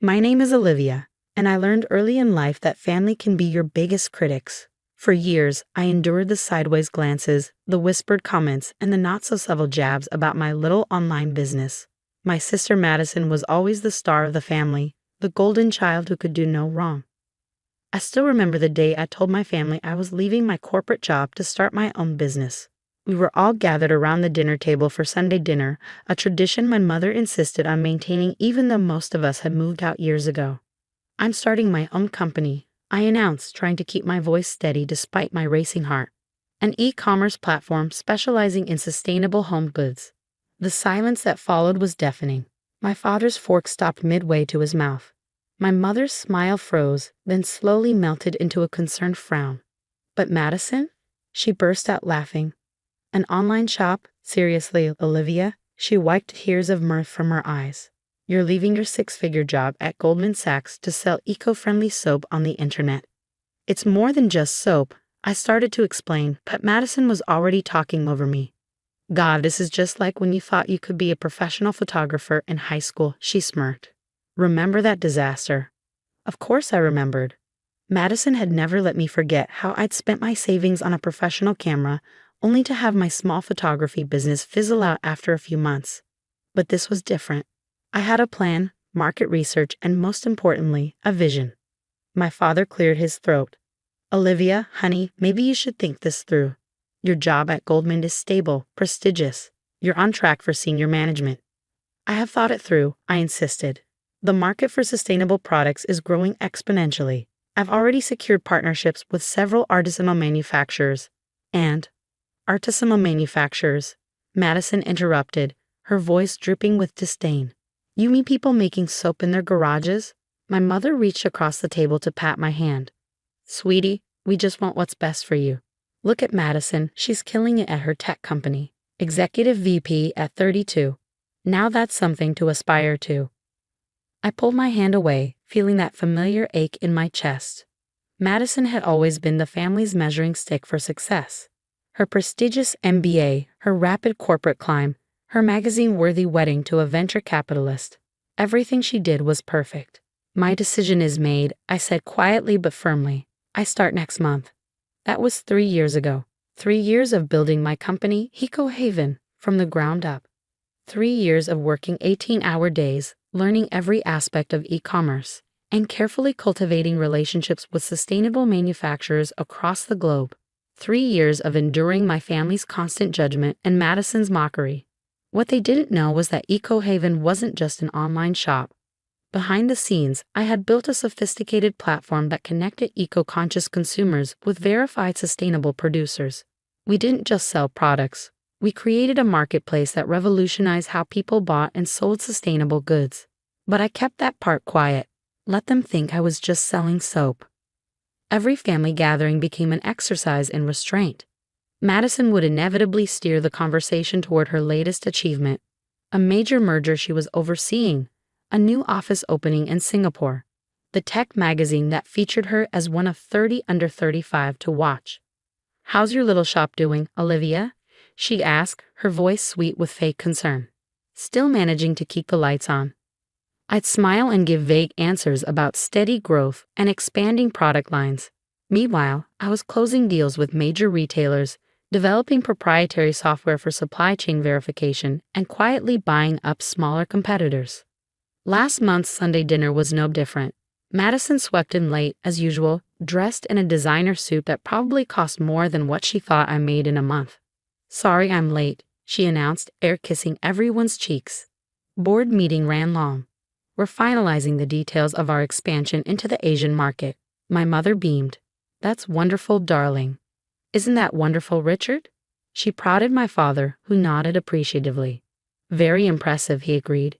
My name is Olivia, and I learned early in life that family can be your biggest critics. For years, I endured the sideways glances, the whispered comments, and the not-so-subtle jabs about my little online business. My sister Madison was always the star of the family, the golden child who could do no wrong. I still remember the day I told my family I was leaving my corporate job to start my own business. We were all gathered around the dinner table for Sunday dinner, a tradition my mother insisted on maintaining even though most of us had moved out years ago. "I'm starting my own company," I announced, trying to keep my voice steady despite my racing heart. "An e-commerce platform specializing in sustainable home goods." The silence that followed was deafening. My father's fork stopped midway to his mouth. My mother's smile froze, then slowly melted into a concerned frown. "But Madison?" She burst out laughing. "An online shop? Seriously, Olivia?" She wiped tears of mirth from her eyes. "You're leaving your six-figure job at Goldman Sachs to sell eco-friendly soap on the internet." "It's more than just soap," I started to explain, but Madison was already talking over me. "God, this is just like when you thought you could be a professional photographer in high school," she smirked. "Remember that disaster?" Of course I remembered. Madison had never let me forget how I'd spent my savings on a professional camera, only to have my small photography business fizzle out after a few months. But this was different. I had a plan, market research, and most importantly, a vision. My father cleared his throat. "Olivia, honey, maybe you should think this through. Your job at Goldman is stable, prestigious. You're on track for senior management." "I have thought it through," I insisted. "The market for sustainable products is growing exponentially. I've already secured partnerships with several artisanal manufacturers. And artisanal manufacturers," Madison interrupted, her voice dripping with disdain. "You mean people making soap in their garages?" My mother reached across the table to pat my hand. "Sweetie, we just want what's best for you. Look at Madison, she's killing it at her tech company. Executive VP at 32. Now that's something to aspire to." I pulled my hand away, feeling that familiar ache in my chest. Madison had always been the family's measuring stick for success. Her prestigious MBA, her rapid corporate climb, her magazine-worthy wedding to a venture capitalist. Everything she did was perfect. "My decision is made," I said quietly but firmly. "I start next month." That was 3 years ago. 3 years of building my company, Eco Haven, from the ground up. 3 years of working 18-hour days, learning every aspect of e-commerce, and carefully cultivating relationships with sustainable manufacturers across the globe. 3 years of enduring my family's constant judgment and Madison's mockery. What they didn't know was that Eco Haven wasn't just an online shop. Behind the scenes, I had built a sophisticated platform that connected eco-conscious consumers with verified sustainable producers. We didn't just sell products. We created a marketplace that revolutionized how people bought and sold sustainable goods. But I kept that part quiet. Let them think I was just selling soap. Every family gathering became an exercise in restraint. Madison would inevitably steer the conversation toward her latest achievement, a major merger she was overseeing, a new office opening in Singapore, the tech magazine that featured her as one of 30 under 35 to watch. "How's your little shop doing, Olivia?" she asked, her voice sweet with fake concern. "Still managing to keep the lights on." I'd smile and give vague answers about steady growth and expanding product lines. Meanwhile, I was closing deals with major retailers, developing proprietary software for supply chain verification, and quietly buying up smaller competitors. Last month's Sunday dinner was no different. Madison swept in late, as usual, dressed in a designer suit that probably cost more than what she thought I made in a month. "Sorry I'm late," she announced, air-kissing everyone's cheeks. Board meeting ran long. "We're finalizing the details of our expansion into the Asian market." My mother beamed. "That's wonderful, darling." "Isn't that wonderful, Richard?" She prodded my father, who nodded appreciatively. "Very impressive," he agreed.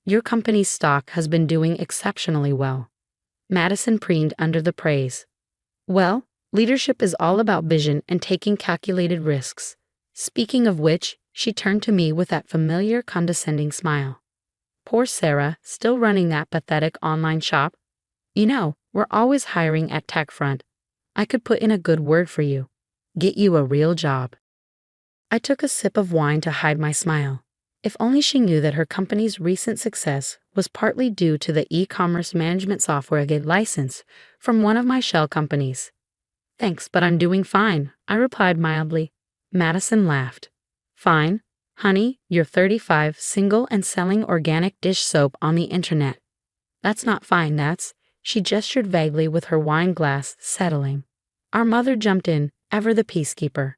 "Your company's stock has been doing exceptionally well." Madison preened under the praise. "Well, leadership is all about vision and taking calculated risks. Speaking of which," she turned to me with that familiar condescending smile. "Poor Sarah, still running that pathetic online shop? You know, we're always hiring at TechFront. I could put in a good word for you. Get you a real job." I took a sip of wine to hide my smile. If only she knew that her company's recent success was partly due to the e-commerce management software I get license from one of my shell companies. Thanks, but I'm doing fine, I replied mildly. Madison laughed. Fine? Honey, you're 35, single and selling organic dish soap on the internet. That's not fine, that's. She gestured vaguely with her wine glass, settling. Our mother jumped in, ever the peacekeeper.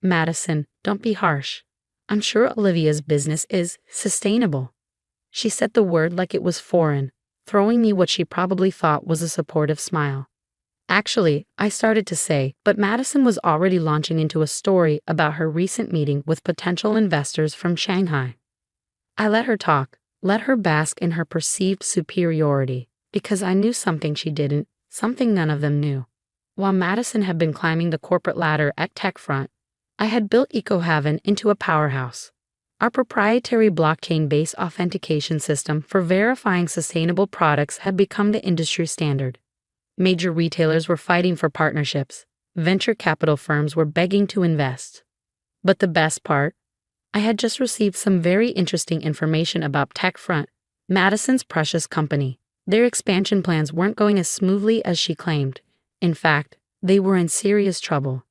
Madison, don't be harsh. I'm sure Olivia's business is sustainable. She said the word like it was foreign, throwing me what she probably thought was a supportive smile. Actually, I started to say, but Madison was already launching into a story about her recent meeting with potential investors from Shanghai. I let her talk, let her bask in her perceived superiority, because I knew something she didn't, something none of them knew. While Madison had been climbing the corporate ladder at TechFront, I had built EcoHaven into a powerhouse. Our proprietary blockchain-based authentication system for verifying sustainable products had become the industry standard. Major retailers were fighting for partnerships. Venture capital firms were begging to invest. But the best part? I had just received some very interesting information about TechFront, Madison's precious company. Their expansion plans weren't going as smoothly as she claimed. In fact, they were in serious trouble.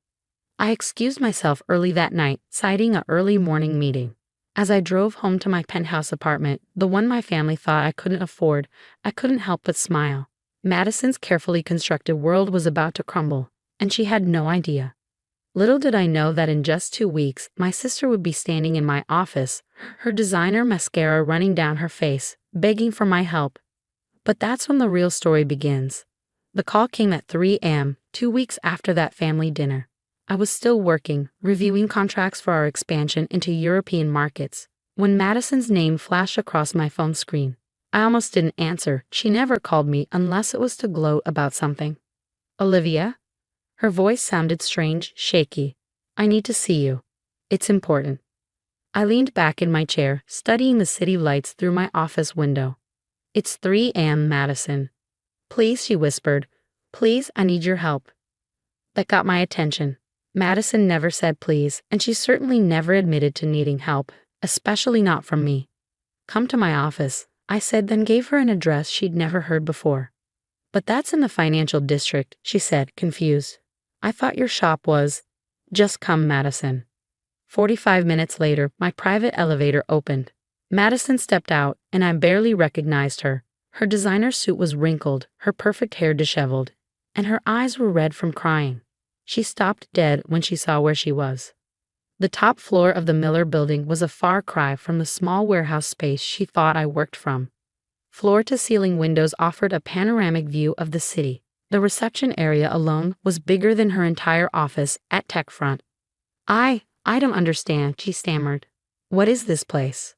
I excused myself early that night, citing an early morning meeting. As I drove home to my penthouse apartment, the one my family thought I couldn't afford, I couldn't help but smile. Madison's carefully constructed world was about to crumble, and she had no idea. Little did I know that in just 2 weeks, my sister would be standing in my office, her designer mascara running down her face, begging for my help. But that's when the real story begins. The call came at 3 a.m., 2 weeks after that family dinner. I was still working, reviewing contracts for our expansion into European markets, when Madison's name flashed across my phone screen. I almost didn't answer. She never called me unless it was to gloat about something. Olivia? Her voice sounded strange, shaky. I need to see you. It's important. I leaned back in my chair, studying the city lights through my office window. It's 3 a.m., Madison. Please, she whispered. Please, I need your help. That got my attention. Madison never said please, and she certainly never admitted to needing help, especially not from me. Come to my office, I said, then gave her an address she'd never heard before. But that's in the financial district, she said, confused. I thought your shop was. Just come, Madison. 45 minutes later, my private elevator opened. Madison stepped out, and I barely recognized her. Her designer suit was wrinkled, her perfect hair disheveled, and her eyes were red from crying. She stopped dead when she saw where she was. The top floor of the Miller building was a far cry from the small warehouse space she thought I worked from. Floor-to-ceiling windows offered a panoramic view of the city. The reception area alone was bigger than her entire office at TechFront. I don't understand, she stammered. What is this place?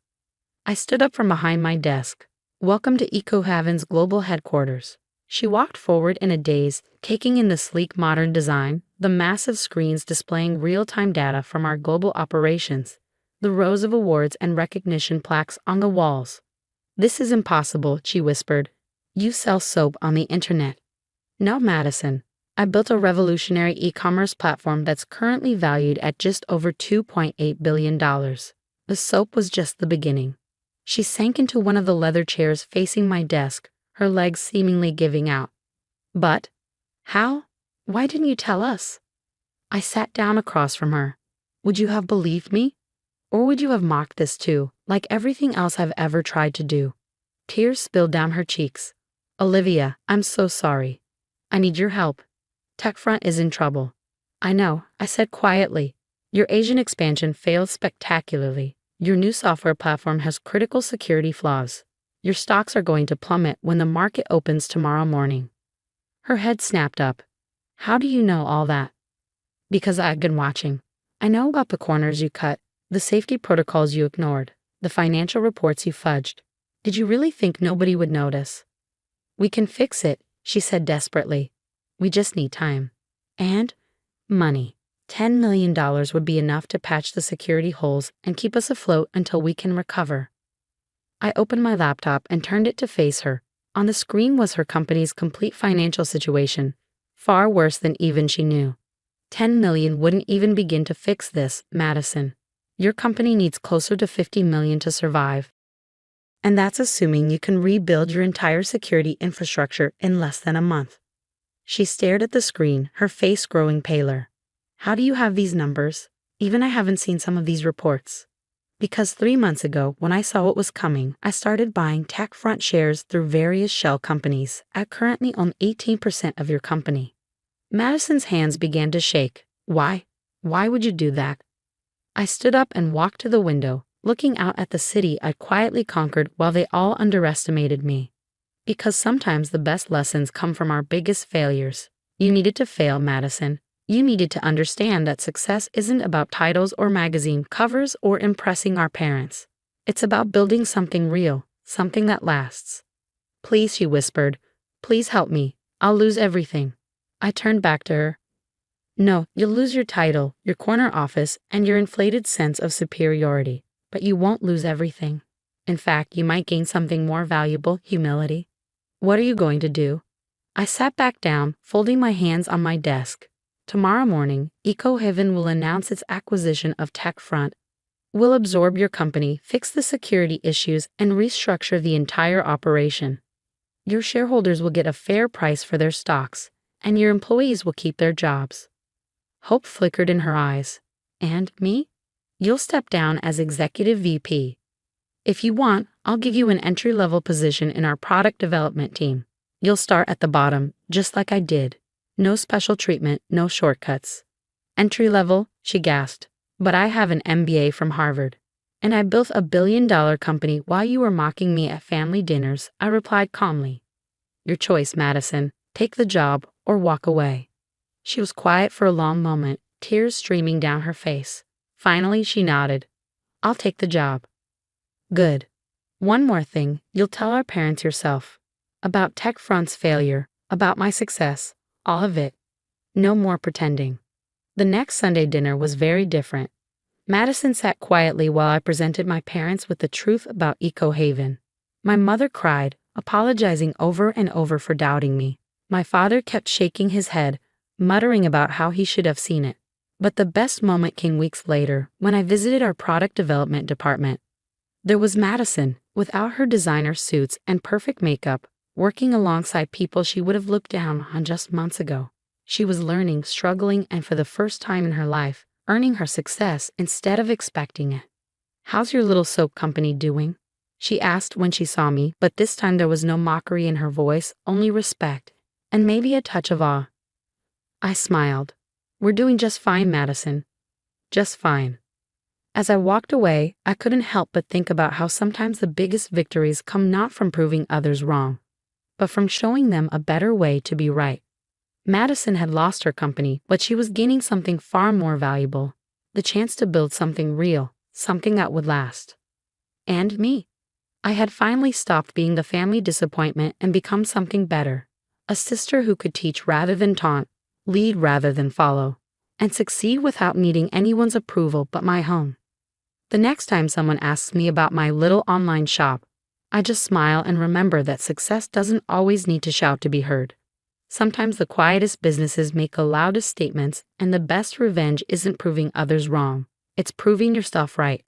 I stood up from behind my desk. Welcome to EcoHaven's global headquarters. She walked forward in a daze, taking in the sleek modern design, the massive screens displaying real-time data from our global operations, the rows of awards and recognition plaques on the walls. This is impossible, she whispered. You sell soap on the internet. No, Madison. I built a revolutionary e-commerce platform that's currently valued at just over $2.8 billion. The soap was just the beginning. She sank into one of the leather chairs facing my desk, her legs seemingly giving out. But, how? Why didn't you tell us? I sat down across from her. Would you have believed me? Or would you have mocked this too, like everything else I've ever tried to do? Tears spilled down her cheeks. Olivia, I'm so sorry. I need your help. TechFront is in trouble. I know, I said quietly. Your Asian expansion failed spectacularly. Your new software platform has critical security flaws. Your stocks are going to plummet when the market opens tomorrow morning. Her head snapped up. How do you know all that? Because I've been watching. I know about the corners you cut, the safety protocols you ignored, the financial reports you fudged. Did you really think nobody would notice? We can fix it, she said desperately. We just need time. And money. $10 million would be enough to patch the security holes and keep us afloat until we can recover. I opened my laptop and turned it to face her. On the screen was her company's complete financial situation, far worse than even she knew. $10 million wouldn't even begin to fix this, Madison. Your company needs closer to 50 million to survive. And that's assuming you can rebuild your entire security infrastructure in less than a month. She stared at the screen, her face growing paler. How do you have these numbers? Even I haven't seen some of these reports. Because 3 months ago, when I saw what was coming, I started buying TechFront shares through various shell companies. I currently own 18% of your company. Madison's hands began to shake. Why? Why would you do that? I stood up and walked to the window, looking out at the city I'd quietly conquered while they all underestimated me. Because sometimes the best lessons come from our biggest failures. You needed to fail, Madison. You needed to understand that success isn't about titles or magazine covers or impressing our parents. It's about building something real, something that lasts. Please, she whispered. Please help me. I'll lose everything. I turned back to her. No, you'll lose your title, your corner office, and your inflated sense of superiority. But you won't lose everything. In fact, you might gain something more valuable, humility. What are you going to do? I sat back down, folding my hands on my desk. Tomorrow morning, EcoHaven will announce its acquisition of TechFront. We'll absorb your company, fix the security issues, and restructure the entire operation. Your shareholders will get a fair price for their stocks, and your employees will keep their jobs. Hope flickered in her eyes. And me? You'll step down as executive VP. If you want, I'll give you an entry-level position in our product development team. You'll start at the bottom, just like I did. No special treatment, no shortcuts. Entry level, she gasped. But I have an MBA from Harvard. And I built a billion-dollar company while you were mocking me at family dinners, I replied calmly. Your choice, Madison. Take the job or walk away. She was quiet for a long moment, tears streaming down her face. Finally, she nodded. I'll take the job. Good. One more thing, you'll tell our parents yourself. About TechFront's failure, about my success. All of it. No more pretending. The next Sunday dinner was very different. Madison sat quietly while I presented my parents with the truth about EcoHaven. My mother cried, apologizing over and over for doubting me. My father kept shaking his head, muttering about how he should have seen it. But the best moment came weeks later, when I visited our product development department. There was Madison, without her designer suits and perfect makeup, working alongside people she would have looked down on just months ago. She was learning, struggling, and for the first time in her life, earning her success instead of expecting it. How's your little soap company doing? She asked when she saw me, but this time there was no mockery in her voice, only respect, and maybe a touch of awe. I smiled. We're doing just fine, Madison. Just fine. As I walked away, I couldn't help but think about how sometimes the biggest victories come not from proving others wrong, but from showing them a better way to be right. Madison had lost her company, but she was gaining something far more valuable, the chance to build something real, something that would last. And me. I had finally stopped being the family disappointment and become something better, a sister who could teach rather than taunt, lead rather than follow, and succeed without needing anyone's approval but my own. The next time someone asks me about my little online shop, I just smile and remember that success doesn't always need to shout to be heard. Sometimes the quietest businesses make the loudest statements, and the best revenge isn't proving others wrong. It's proving yourself right.